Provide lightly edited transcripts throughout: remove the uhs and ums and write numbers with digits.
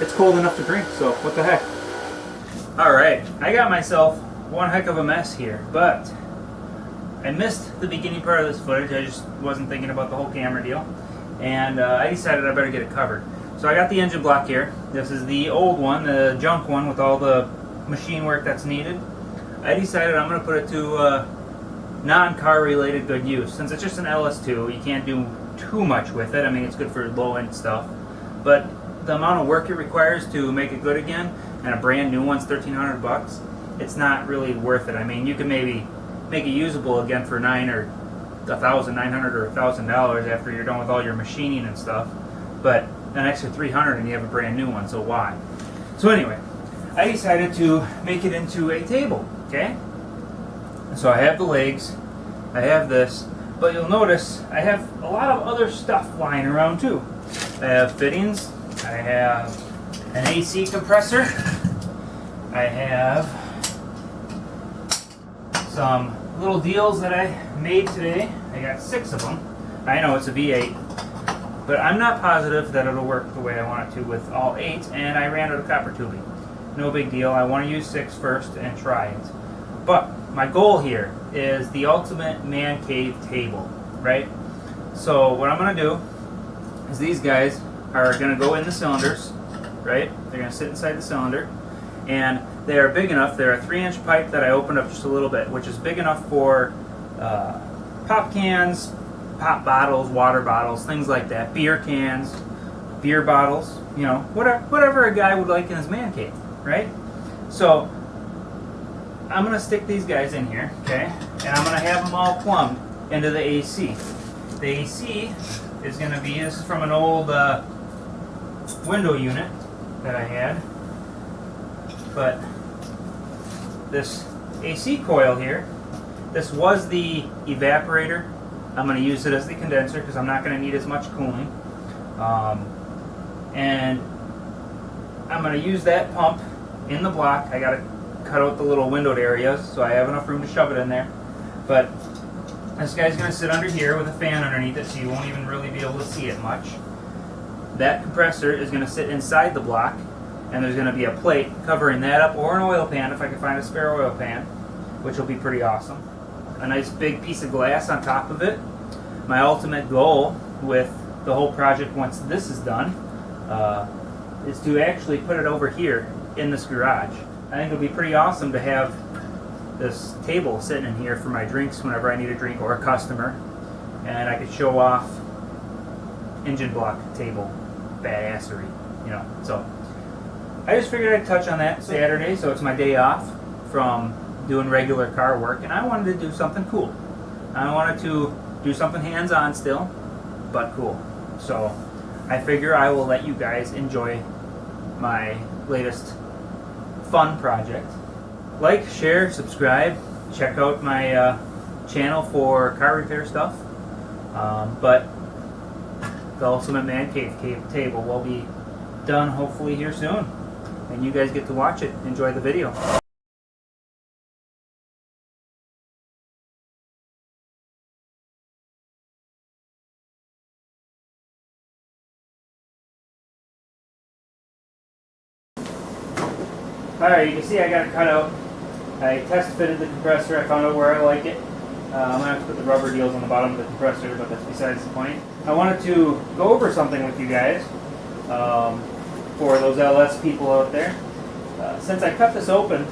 it's cold enough to drink, so what the heck. Alright, I got myself one heck of a mess here, but I missed the beginning part of this footage. I just wasn't thinking about the whole camera deal, and I decided I better get it covered. So I got the engine block here. This is the old one, the junk one with all the machine work that's needed. I decided I'm going to put it to non-car related good use. Since it's just an ls2, you can't do too much with it. I mean, it's good for low-end stuff, but the amount of work it requires to make it good again, and a brand new one's $1,300, it's not really worth it. I mean, you can maybe make it usable again for $900 or $1,000 after you're done with all your machining and stuff, but an extra $300 and you have a brand new one, so why? So anyway, I decided to make it into a table, okay? So I have the legs, I have this, but you'll notice I have a lot of other stuff lying around too. I have fittings, I have an AC compressor, I have some little deals that I made today. I got 6 of them. I know it's a V8, but I'm not positive that it'll work the way I want it to with all 8, and I ran out of copper tubing. No big deal. I want to use 6 first and try it. But my goal here is the ultimate man cave table, right? So what I'm going to do is these guys are going to go in the cylinders, right? They're going to sit inside the cylinder, and they are big enough. They're a 3-inch pipe that I opened up just a little bit, which is big enough for pop cans, pop bottles, water bottles, things like that, beer cans, beer bottles, you know, whatever a guy would like in his man cave, right? So I'm going to stick these guys in here, okay, and I'm going to have them all plumbed into the AC. The AC is going to be, this is from an old window unit that I had, but this AC coil here, this was the evaporator. I'm going to use it as the condenser because I'm not going to need as much cooling. And I'm going to use that pump in the block. I got to cut out the little windowed areas so I have enough room to shove it in there. But this guy's going to sit under here with a fan underneath it, so you won't even really be able to see it much. That compressor is going to sit inside the block, and there's going to be a plate covering that up, or an oil pan if I can find a spare oil pan, which will be pretty awesome. A nice big piece of glass on top of it. My ultimate goal with the whole project once this is done is to actually put it over here in this garage. I think it'll be pretty awesome to have this table sitting in here for my drinks whenever I need a drink or a customer, and I could show off engine block table badassery, you know. So I just figured I'd touch on that Saturday, so it's my day off from doing regular car work, and I wanted to do something cool. I wanted to do something hands-on still, but cool. So I figure I will let you guys enjoy my latest fun project. Like, share, subscribe, check out my channel for car repair stuff. But the Ultimate Man Cave table will be done hopefully here soon, and you guys get to watch it. Enjoy the video. Alright, you can see I got it cut out. I test fitted the compressor. I found out where I like it. I'm going to have to put the rubber deals on the bottom of the compressor, but that's besides the point. I wanted to go over something with you guys for those LS people out there. Since I cut this open,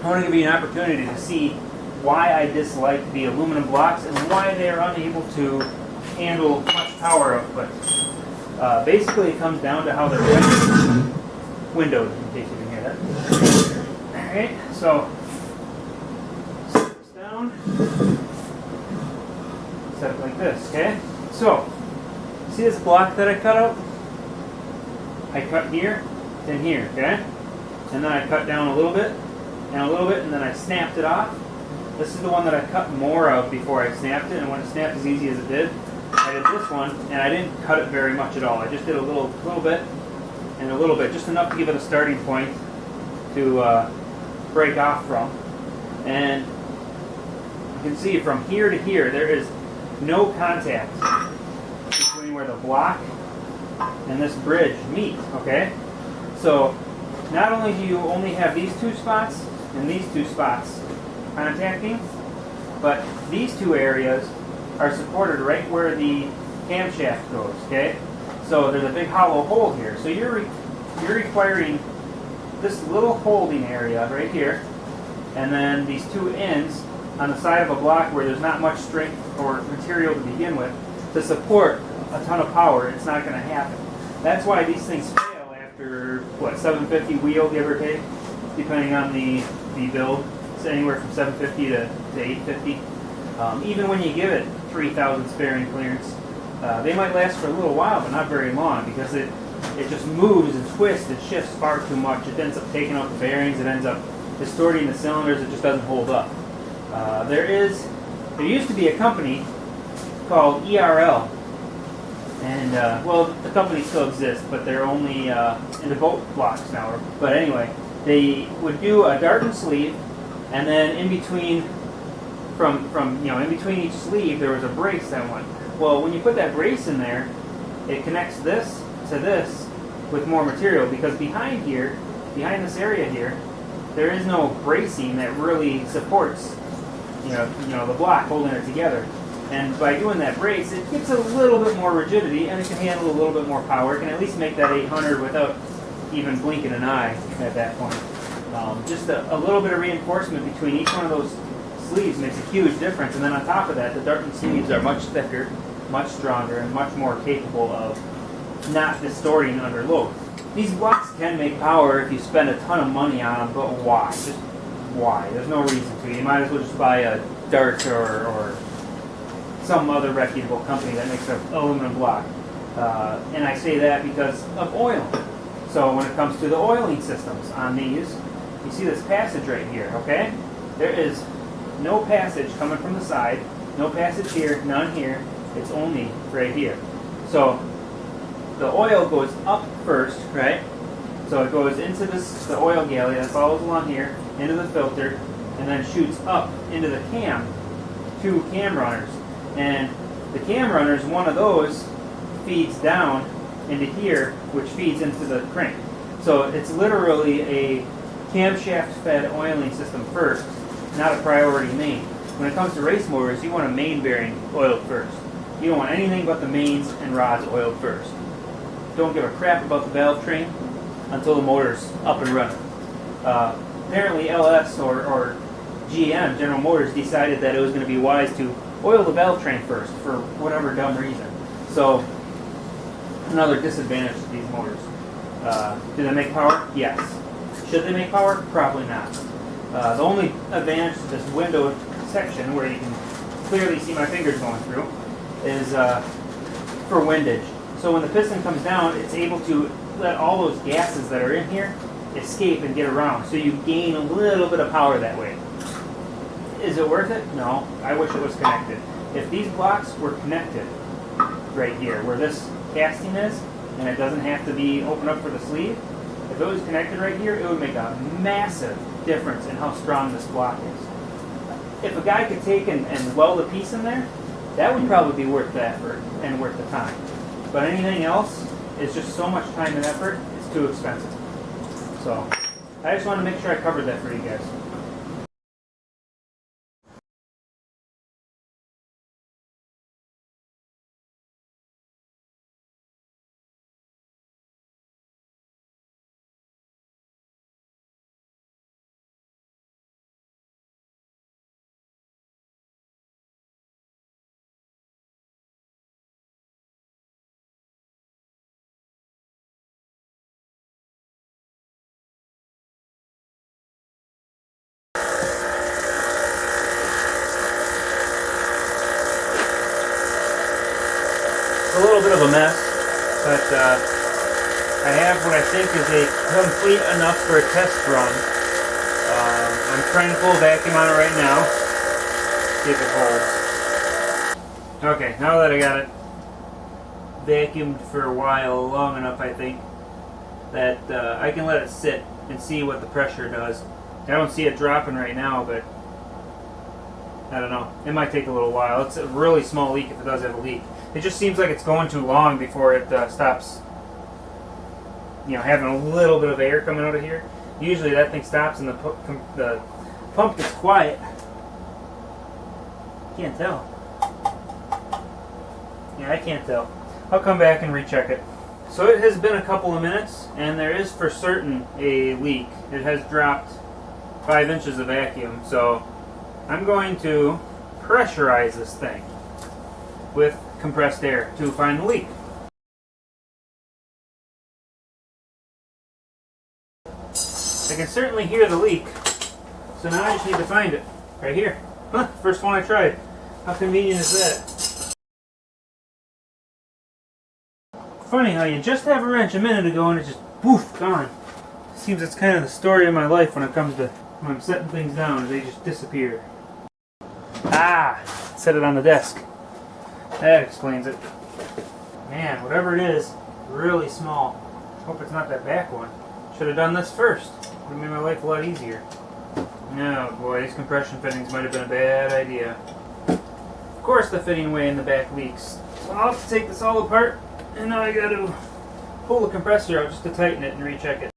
I want to give you an opportunity to see why I dislike the aluminum blocks and why they are unable to handle much power output. Basically, it comes down to how they're windowed, in case you didn't hear that. Alright, so set this down. Set it like this, okay? So, see this block that I cut out? I cut here, then here, okay? And then I cut down a little bit, and then I snapped it off. This is the one that I cut more of before I snapped it, and when it snapped as easy as it did, I did this one, and I didn't cut it very much at all. I just did a little bit, and a little bit, just enough to give it a starting point to break off from. And you can see from here to here, there is no contact between where the block and this bridge meet, okay? So not only do you only have these two spots and these two spots contacting, but these two areas are supported right where the camshaft goes, okay? So there's a big hollow hole here. So you're requiring this little holding area right here, and then these two ends on the side of a block where there's not much strength or material to begin with to support a ton of power. It's not going to happen. That's why these things fail after, what, 750 wheel, give or take, depending on the build. It's anywhere from 750 to 850. Even when you give it 3,000 sparing clearance, they might last for a little while, but not very long, because it just moves and twists and shifts far too much. It ends up taking out the bearings. It ends up distorting the cylinders. It just doesn't hold up. There used to be a company called ERL, and well, the company still exists, but they're only in the boat blocks now. But anyway, they would do a Darton sleeve, and then in between, in between each sleeve, there was a brace that went. Well, when you put that brace in there, it connects this to this with more material, because behind this area here, there is no bracing that really supports, the block holding it together. And by doing that brace, it gets a little bit more rigidity, and it can handle a little bit more power. It can at least make that 800 without even blinking an eye at that point. Just a little bit of reinforcement between each one of those sleeves makes a huge difference. And then on top of that, the Darton sleeves are much thicker, much stronger, and much more capable of not distorting under load. These blocks can make power if you spend a ton of money on them, but why? Just why? There's no reason to. You might as well just buy a Dart or some other reputable company that makes an aluminum block. And I say that because of oiling. So when it comes to the oiling systems on these, you see this passage right here, okay? There is no passage coming from the side, no passage here, none here. It's only right here. So the oil goes up first, right? So it goes into the oil galley that follows along here, into the filter, and then shoots up into the cam, 2 cam runners. And the cam runners, one of those feeds down into here, which feeds into the crank. So it's literally a camshaft fed oiling system first, not a priority main. When it comes to race motors, you want a main bearing oiled first. You don't want anything but the mains and rods oiled first. Don't give a crap about the valve train until the motor's up and running. Apparently LS or GM, General Motors, decided that it was going to be wise to oil the valve train first for whatever dumb reason. So another disadvantage to these motors. Do they make power? Yes. Should they make power? Probably not. The only advantage to this window section, where you can clearly see my fingers going through, is for windage. So when the piston comes down, it's able to let all those gases that are in here escape and get around. So you gain a little bit of power that way. Is it worth it? No. I wish it was connected. If these blocks were connected right here, where this casting is, and it doesn't have to be open up for the sleeve, if it was connected right here, it would make a massive difference in how strong this block is. If a guy could take and weld a piece in there, that would probably be worth the effort and worth the time. But anything else is just so much time and effort, it's too expensive. So I just wanted to make sure I covered that for you guys. A little bit of a mess, but I have what I think is a complete enough for a test run. I'm trying to pull a vacuum on it right now, see if it holds. Okay, now that I got it vacuumed for a while, long enough I think, that I can let it sit and see what the pressure does. I don't see it dropping right now, but I don't know. It might take a little while. It's a really small leak if it does have a leak. It just seems like it's going too long before it stops having a little bit of air coming out of here. Usually that thing stops and the pump gets quiet. Can't tell. Yeah, I can't tell. I'll come back and recheck it. So it has been a couple of minutes, and there is for certain a leak. It has dropped 5 inches of vacuum, so I'm going to pressurize this thing with compressed air to find the leak. I can certainly hear the leak, so now I just need to find it. Right here. Huh, first one I tried. How convenient is that? Funny how you just have a wrench a minute ago and it's just poof, gone. Seems it's kind of the story of my life when it comes to when I'm setting things down. They just disappear. Ah! Set it on the desk. That explains it. Man, whatever it is, really small. Hope it's not that back one. Should have done this first. Would have made my life a lot easier. Oh boy, these compression fittings might have been a bad idea. Of course the fitting way in the back leaks. So I'll have to take this all apart, and now I got to pull the compressor out just to tighten it and recheck it.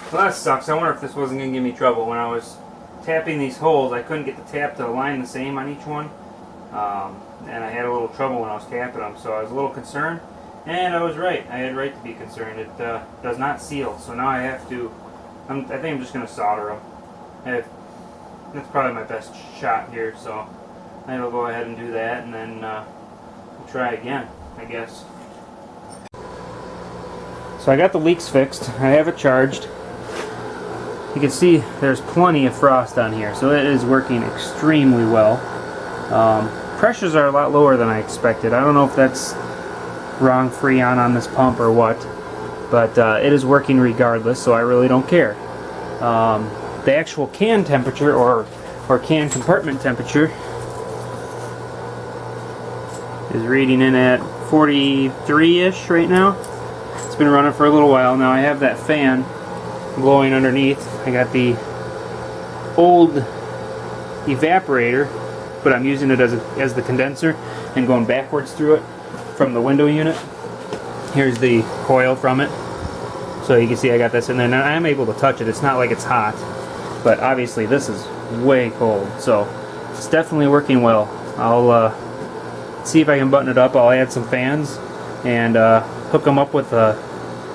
Well, that sucks. I wonder if this wasn't going to give me trouble. When I was tapping these holes, I couldn't get the tap to align the same on each one. And I had a little trouble when I was tapping them, so I was a little concerned. And I was right. I had right to be concerned. It does not seal, so now I have to... I think I'm just going to solder them. That's probably my best shot here, so I'll go ahead and do that, and then we'll try again, I guess. So I got the leaks fixed. I have it charged. You can see there's plenty of frost on here, so it is working extremely well. Pressures are a lot lower than I expected. I don't know if that's wrong freon on this pump or what, but it is working regardless, so I really don't care. The actual can temperature or can compartment temperature is reading in at 43-ish right now. It's been running for a little while now. I have that fan blowing underneath. I got the old evaporator, but I'm using it as the condenser and going backwards through it from the window unit. Here's the coil from it. So you can see I got this in there. Now I'm able to touch it. It's not like it's hot, but obviously this is way cold. So it's definitely working well. I'll see if I can button it up. I'll add some fans and hook them up with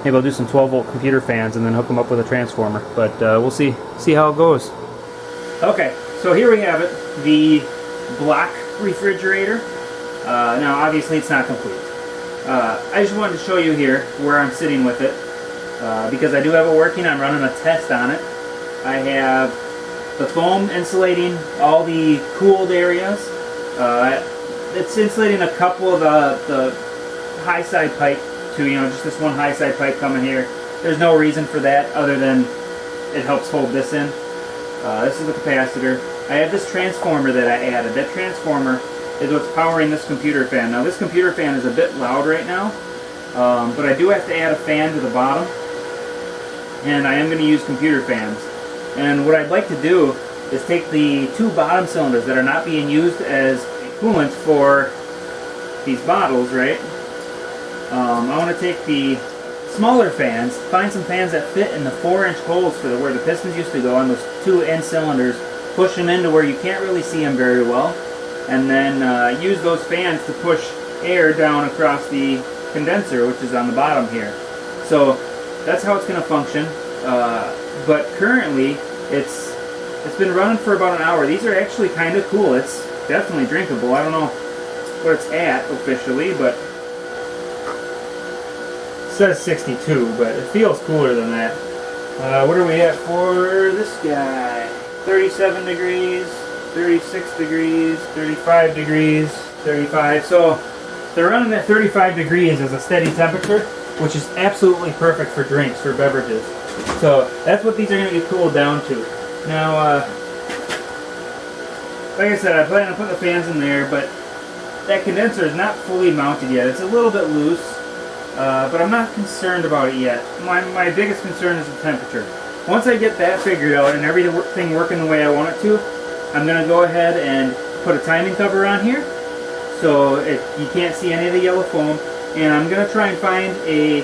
maybe I'll do some 12-volt computer fans and then hook them up with a transformer. But we'll see how it goes. Okay, so here we have it, the block refrigerator. Now obviously it's not complete. I just wanted to show you here where I'm sitting with it because I do have it working. I'm running a test on it. I have the foam insulating all the cooled areas. It's insulating a couple of the high side pipe to, just this one high side pipe coming here. There's no reason for that other than it helps hold this in. This is the capacitor. I have this transformer that I added. That transformer is what's powering this computer fan. Now this computer fan is a bit loud right now, but I do have to add a fan to the bottom, and I am going to use computer fans. And what I'd like to do is take the 2 bottom cylinders that are not being used as coolant for these bottles, right? I want to take the smaller fans, find some fans that fit in the 4-inch holes for where the pistons used to go on those 2 end cylinders, push them into where you can't really see them very well, and then use those fans to push air down across the condenser, which is on the bottom here. So that's how it's going to function. But currently, it's been running for about an hour. These are actually kind of cool. It's definitely drinkable. I don't know what it's at officially, but it says 62, but it feels cooler than that. What are we at for this guy? 37 degrees, 36 degrees, 35 degrees, 35. So they're running at 35 degrees as a steady temperature, which is absolutely perfect for drinks, for beverages. So that's what these are going to get cooled down to. Now, like I said, I plan on putting the fans in there, but that condenser is not fully mounted yet. It's a little bit loose. but I'm not concerned about it yet. My biggest concern is the temperature. Once I get that figured out and everything working the way I want it to, I'm going to go ahead and put a timing cover on here so you can't see any of the yellow foam, and I'm going to try and find a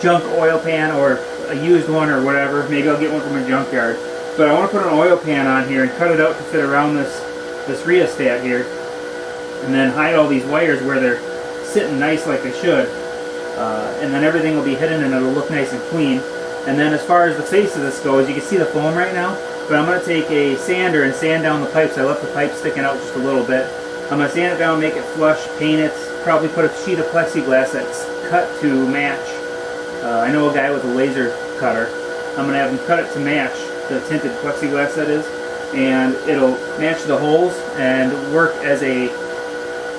junk oil pan or a used one or whatever. Maybe I'll get one from a junkyard. But I want to put an oil pan on here and cut it out to fit around this rheostat here, and then hide all these wires where they're sitting nice like they should, and then everything will be hidden and it'll look nice and clean. And then as far as the face of this goes, you can see the foam right now, but I'm going to take a sander and sand down the pipes. I left the pipes sticking out just a little bit. I'm going to sand it down, make it flush, paint it, probably put a sheet of plexiglass that's cut to match. I know a guy with a laser cutter. I'm going to have him cut it to match the tinted plexiglass that is, and it'll match the holes and work as a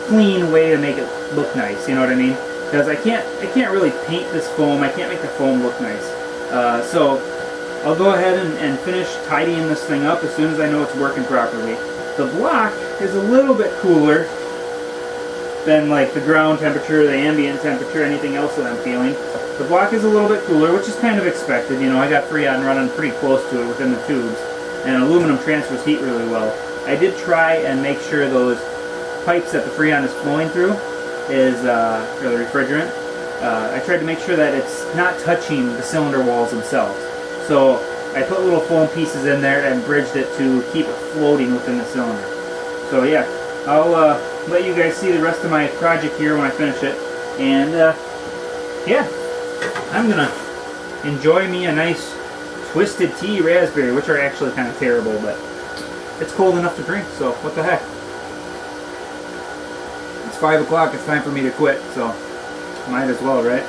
clean way to make it look nice, you know what I mean? Because I can't really paint this foam, I can't make the foam look nice. So I'll go ahead and finish tidying this thing up as soon as I know it's working properly. The block is a little bit cooler than like the ground temperature, the ambient temperature, anything else that I'm feeling. The block is a little bit cooler, which is kind of expected. You know, I got Freon running pretty close to it within the tubes, and aluminum transfers heat really well. I did try and make sure those pipes that the Freon is flowing through is, or the refrigerant, I tried to make sure that it's not touching the cylinder walls themselves. So I put little foam pieces in there and bridged it to keep it floating within the cylinder. So yeah, I'll let you guys see the rest of my project here when I finish it. And yeah, I'm gonna enjoy me a nice twisted tea raspberry, which are actually kind of terrible, but it's cold enough to drink, so what the heck. It's 5 o'clock, it's time for me to quit, so might as well, right?